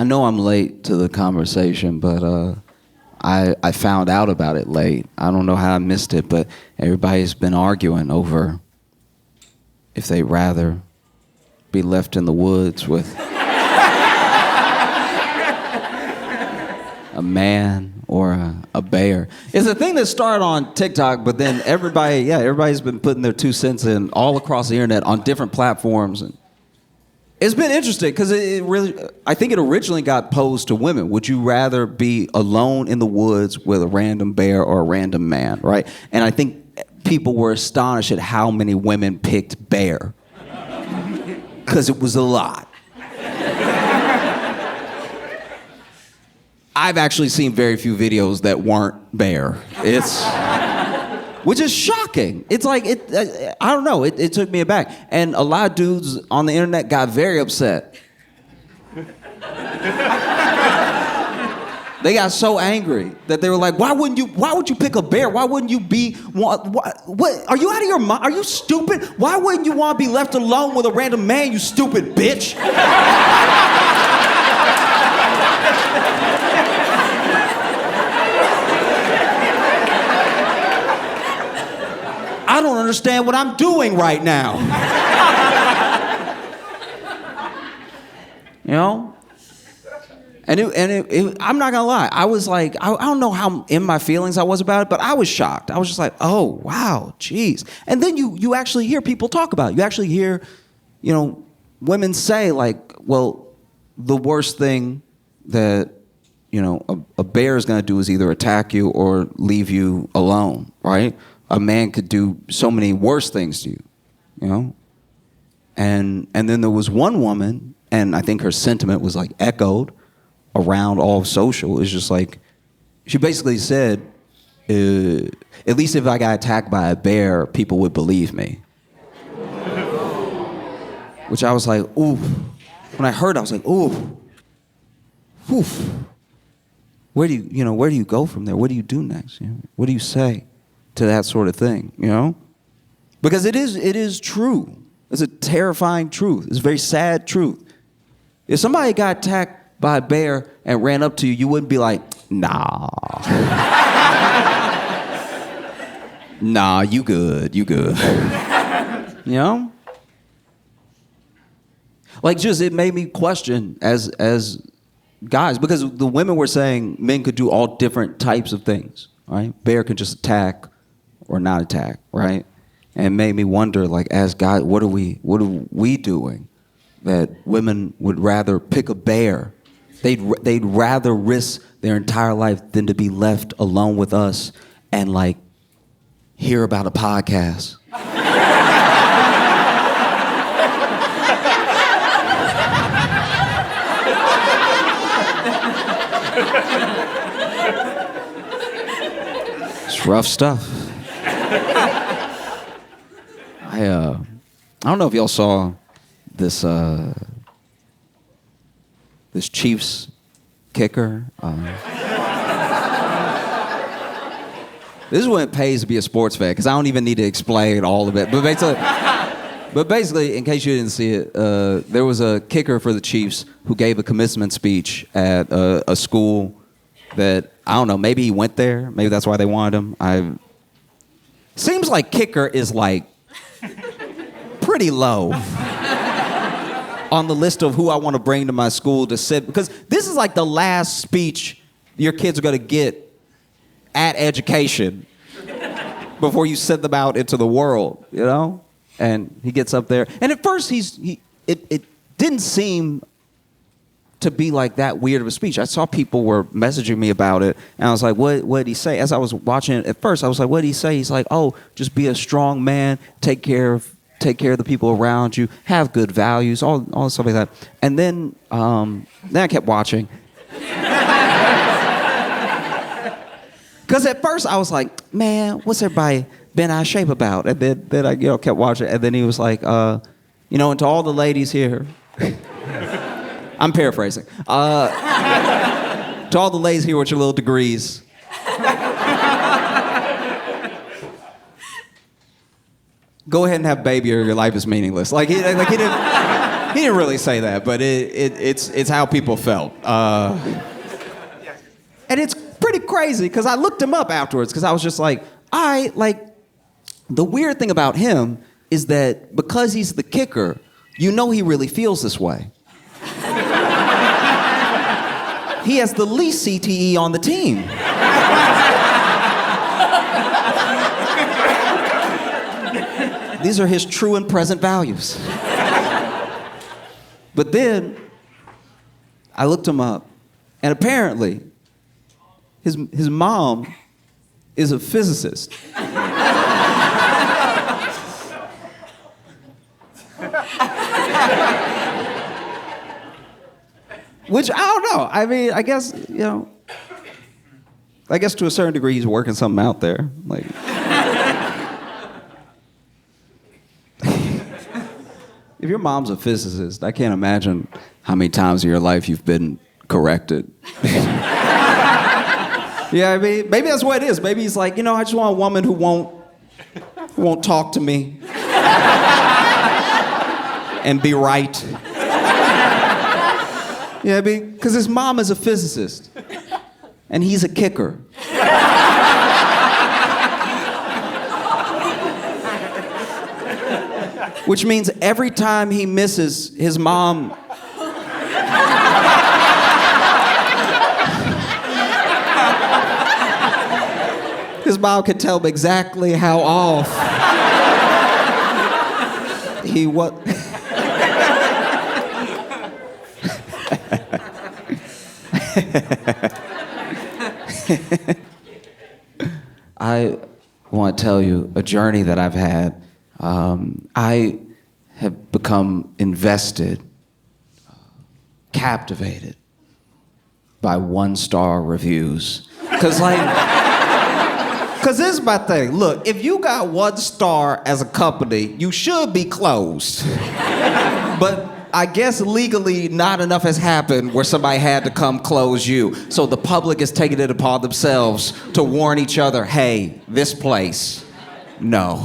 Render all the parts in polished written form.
I know I'm late to the conversation, but I found out about it late. I don't know how I missed it, but everybody's been arguing over if they'd rather be left in the woods with a man or a bear. It's a thing that started on TikTok, but then everybody's been putting their 2 cents in all across the internet on different platforms. And it's been interesting because I think it originally got posed to women. Would you rather be alone in the woods with a random bear or a random man, right? And I think people were astonished at how many women picked bear because it was a lot. I've actually seen very few videos that weren't bear. Which is shocking. It's like, I don't know, it took me aback. And a lot of dudes on the internet got very upset. They got so angry that they were like, why would you pick a bear? Why wouldn't you what? Are you out of your mind? Are you stupid? Why wouldn't you want to be left alone with a random man, you stupid bitch? I don't understand what I'm doing right now. You know? And I'm not gonna lie, I was like, I don't know how in my feelings I was about it, but I was shocked. I was just like, oh, wow, geez. And then you actually hear people talk about it. You actually hear, women say like, well, the worst thing that, a bear is gonna do is either attack you or leave you alone, right? A man could do so many worse things to you, And then there was one woman, and I think her sentiment was like echoed around all of social. It's just like, she basically said, at least if I got attacked by a bear, people would believe me. Which I was like, ooh. When I heard it, I was like, ooh. Oof. Where do you go from there? What do you do next? What do you say to that sort of thing, Because it is true. It's a terrifying truth. It's a very sad truth. If somebody got attacked by a bear and ran up to you, you wouldn't be like, nah. Nah, you good. Like, just, it made me question as guys, because the women were saying men could do all different types of things, right? Bear could just attack or not attack, right? And it made me wonder, like, as guys, what are we doing that women would rather pick a bear? They'd rather risk their entire life than to be left alone with us and like hear about a podcast. It's rough stuff. I don't know if y'all saw this this Chiefs kicker. This is when it pays to be a sports fan, because I don't even need to explain all of it. But basically, in case you didn't see it, there was a kicker for the Chiefs who gave a commencement speech at a school that, I don't know, maybe he went there. Maybe that's why they wanted him. Seems like kicker is like pretty low on the list of who I want to bring to my school to sit, because this is like the last speech your kids are going to get at education before you send them out into the world, And he gets up there, and at first it didn't seem to be like that weird of a speech. I saw people were messaging me about it, and I was like, what did he say? As I was watching it at first, I was like, what did he say? He's like, oh, just be a strong man, take care of the people around you, have good values, all stuff like that. And then I kept watching. Because at first I was like, man, what's everybody been out of shape about? And then I kept watching, and then he was like, and to all the ladies here, I'm paraphrasing. To all the ladies here with your little degrees, go ahead and have a baby or your life is meaningless. Like he didn't. He didn't really say that, but it's how people felt. And it's pretty crazy because I looked him up afterwards because I was just like, the weird thing about him is that because he's the kicker, you know he really feels this way. He has the least CTE on the team. These are his true and present values. But then I looked him up, and apparently his mom is a physicist. Which, I don't know. I mean, I guess, to a certain degree, he's working something out there. Like, if your mom's a physicist, I can't imagine how many times in your life you've been corrected. Yeah, I mean, maybe that's what it is. Maybe he's like, I just want a woman who won't talk to me and be right. Yeah, I mean, because his mom is a physicist, and he's a kicker. Which means every time he misses, his mom... his mom can tell him exactly how off he was. I want to tell you a journey that I've had. I have become invested, captivated by 1-star reviews. Because this is my thing. Look, if you got 1 star as a company, you should be closed. But I guess legally not enough has happened where somebody had to come close you. So the public is taking it upon themselves to warn each other, hey, this place, no.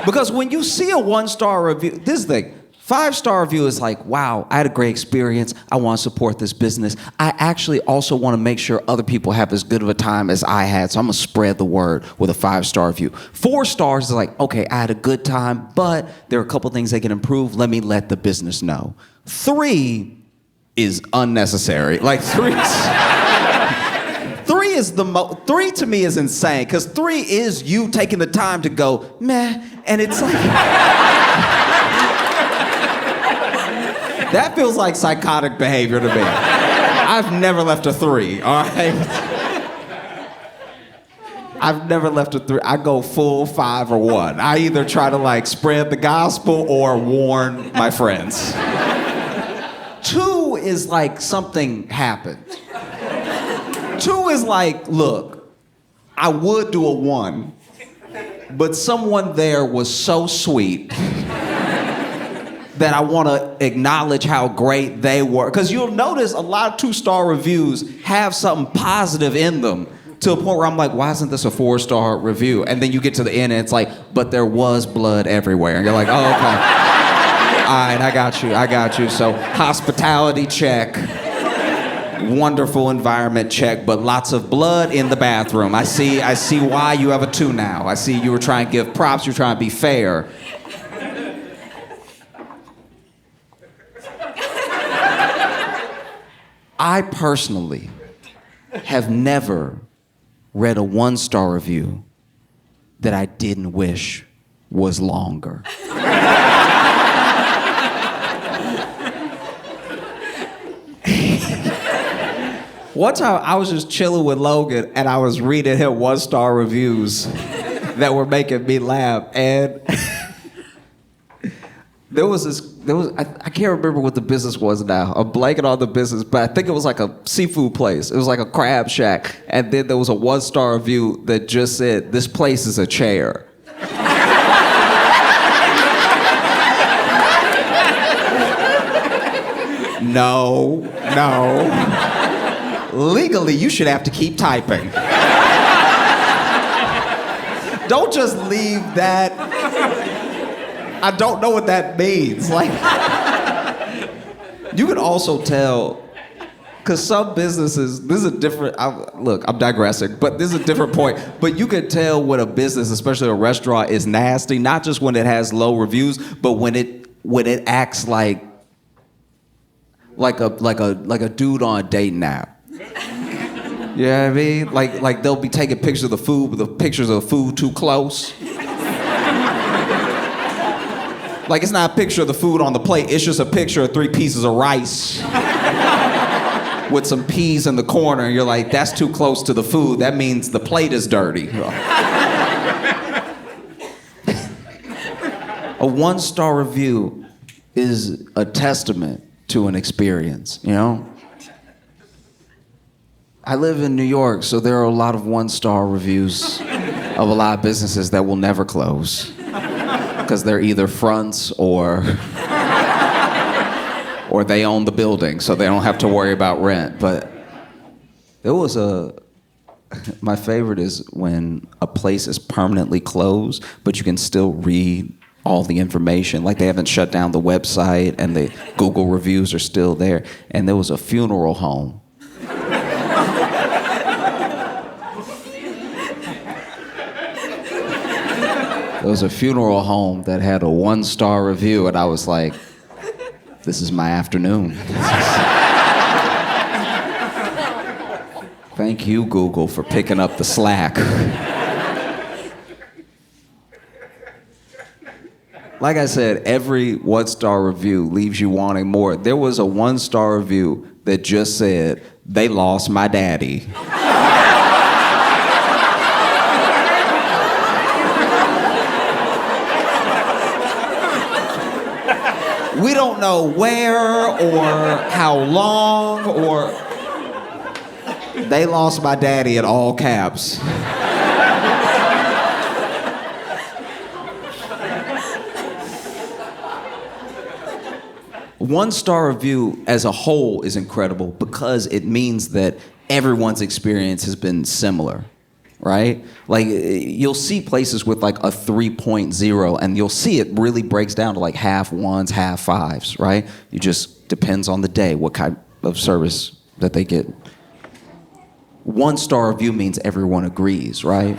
Because when you see a 1-star review, this thing, 5-star review is like, wow, I had a great experience. I want to support this business. I actually also want to make sure other people have as good of a time as I had, so I'm going to spread the word with a 5-star review. 4 stars is like, okay, I had a good time, but there are a couple things they can improve. Let me let the business know. 3 is unnecessary. Like, 3 is the 3 to me is insane, because 3 is you taking the time to go, meh, and it's like... That feels like psychotic behavior to me. I've never left a 3, all right? I've never left a 3. I go full 5 or 1. I either try to spread the gospel or warn my friends. 2 is like something happened. 2 is like, look, I would do a 1, but someone there was so sweet that I want to acknowledge how great they were. Because you'll notice a lot of 2-star reviews have something positive in them to a point where I'm like, why isn't this a 4-star review? And then you get to the end and it's like, but there was blood everywhere. And you're like, oh, okay. All right, I got you. So hospitality check, wonderful environment check, but lots of blood in the bathroom. I see why you have a 2 now. I see you were trying to give props, you're trying to be fair. I personally have never read a 1-star review that I didn't wish was longer. One time I was just chilling with Logan and I was reading him 1-star reviews that were making me laugh, and I can't remember what the business was now. I'm blanking on the business, but I think it was like a seafood place. It was like a crab shack. And then there was a 1-star review that just said, this place is a chair. No. Legally, you should have to keep typing. Don't just leave that. I don't know what that means. You can also tell, because some businesses, this is a different, look, I'm digressing, but this is a different point. But you can tell when a business, especially a restaurant, is nasty, not just when it has low reviews, but when it acts like a dude on a dating app. You know what I mean? Like they'll be taking pictures of the food, but the pictures of the food too close. Like it's not a picture of the food on the plate, it's just a picture of 3 pieces of rice with some peas in the corner, and you're like, that's too close to the food. That means the plate is dirty. A 1-star review is a testament to an experience, you know? I live in New York, so there are a lot of 1-star reviews of a lot of businesses that will never close because they're either fronts or they own the building, so they don't have to worry about rent. But there was my favorite is when a place is permanently closed, but you can still read all the information. Like they haven't shut down the website and the Google reviews are still there. And there was a funeral home. There was a funeral home that had a 1-star review, and I was like, this is my afternoon. Thank you, Google, for picking up the slack. Like I said, every 1-star review leaves you wanting more. There was a 1-star review that just said, they lost my daddy. We don't know where or how long or... They lost my daddy in all caps. 1-star review as a whole is incredible because it means that everyone's experience has been similar, right? Like you'll see places with like a 3.0 and you'll see it really breaks down to like half 1s, half 5s, right? It just depends on the day, what kind of service that they get. 1-star review means everyone agrees, right?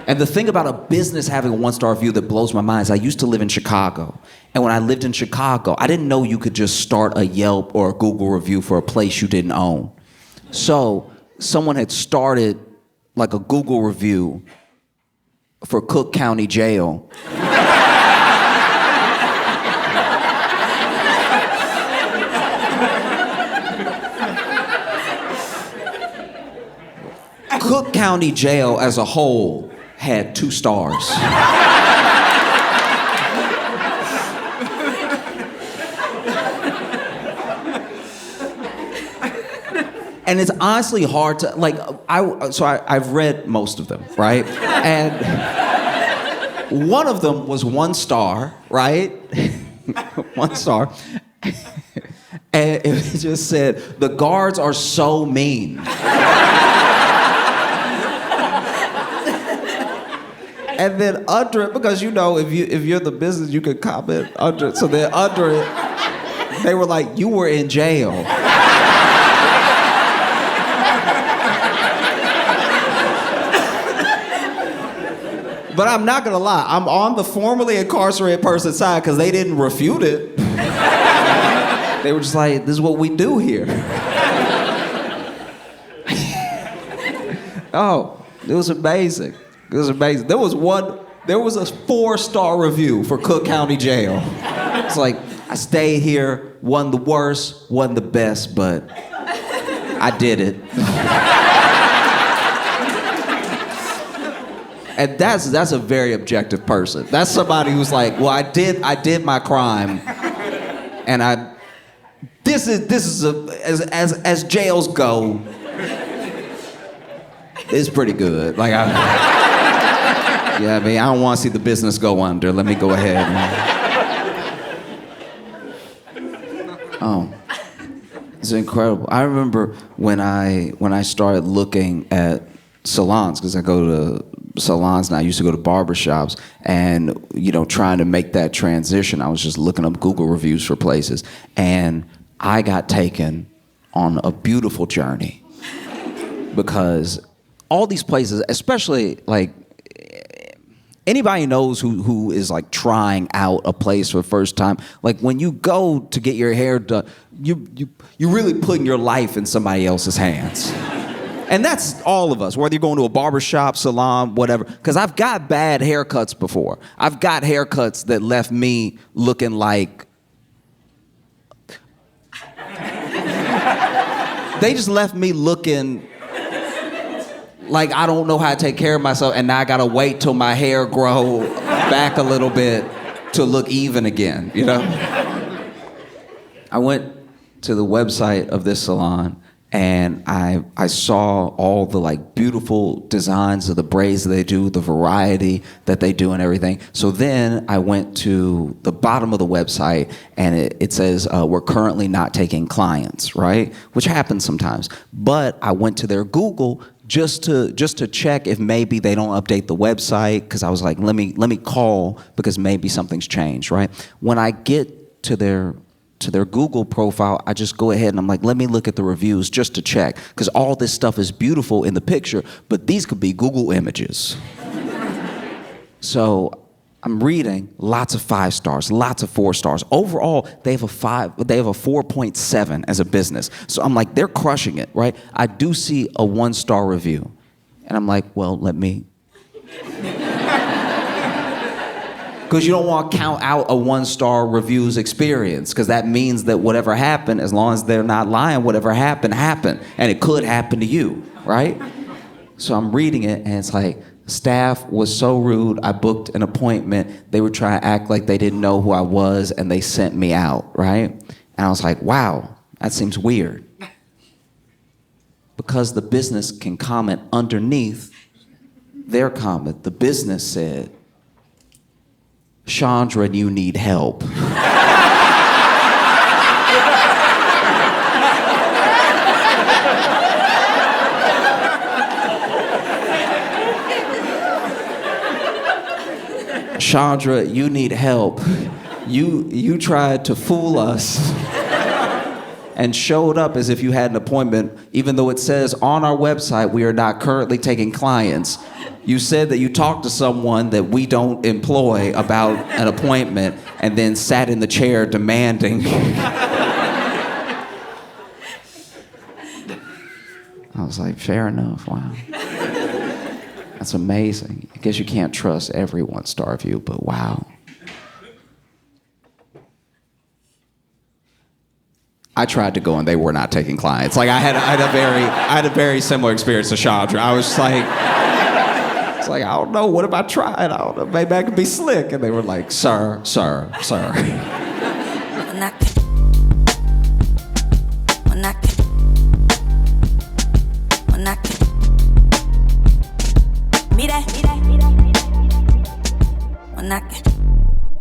And the thing about a business having a 1-star review that blows my mind is I used to live in Chicago. And when I lived in Chicago, I didn't know you could just start a Yelp or a Google review for a place you didn't own. So someone had started like a Google review for Cook County Jail. Cook County Jail as a whole had 2 stars. And it's honestly hard to, like, I've read most of them, right? And one of them was 1 star, right? 1 star. And it just said, the guards are so mean. And then under it, because you know, if you're the business, you can comment under it. So then under it, they were like, you were in jail. But I'm not gonna lie, I'm on the formerly incarcerated person's side because they didn't refute it. They were just like, this is what we do here. Oh, it was amazing. It was amazing. There was a 4-star review for Cook County Jail. It's like, I stayed here, wasn't the worst, wasn't the best, but I did it. And that's a very objective person. That's somebody who's like, well, I did my crime, and this is as jails go, it's pretty good. Like yeah, I mean, I don't want to see the business go under. Let me go ahead. Oh, it's incredible. I remember when I started looking at salons, because I go to salons now. I used to go to barbershops, and trying to make that transition, I was just looking up Google reviews for places, and I got taken on a beautiful journey because all these places, especially like anybody knows who is like trying out a place for the first time, like when you go to get your hair done, you're really putting your life in somebody else's hands. And that's all of us, whether you're going to a barbershop, salon, whatever. Because I've got bad haircuts before. I've got haircuts that left me looking like... They just left me looking like I don't know how to take care of myself, and now I gotta wait till my hair grow back a little bit to look even again, you know? I went to the website of this salon, and I saw all the like beautiful designs of the braids that they do, the variety that they do and everything. So then I went to the bottom of the website, and it says, we're currently not taking clients, right? Which happens sometimes. But I went to their Google just to check if maybe they don't update the website, because I was like, let me call because maybe something's changed, right? When I get to their Google profile, I just go ahead and I'm like, let me look at the reviews just to check, because all this stuff is beautiful in the picture, but these could be Google images. So I'm reading lots of 5 stars, lots of 4 stars. Overall, they have a 4.7 as a business. So I'm like, they're crushing it, right? I do see a 1-star review. And I'm like, well, let me... Because you don't want to count out a 1-star reviews experience, because that means that whatever happened, as long as they're not lying, whatever happened, happened. And it could happen to you, right? So I'm reading it, and it's like, staff was so rude, I booked an appointment. They were trying to act like they didn't know who I was, and they sent me out, right? And I was like, wow, that seems weird. Because the business can comment underneath their comment. The business said, Chandra, you need help. Chandra, you need help. You tried to fool us and showed up as if you had an appointment, even though it says on our website we are not currently taking clients. You said that you talked to someone that we don't employ about an appointment and then sat in the chair demanding. I was like, fair enough, wow. That's amazing. I guess you can't trust every 1-star review, but wow. I tried to go and they were not taking clients. Like I had a very similar experience to Chandra. I was just like, it's like, I don't know, what if I tried? I don't know, maybe I could be slick. And they were like, sir. Mira.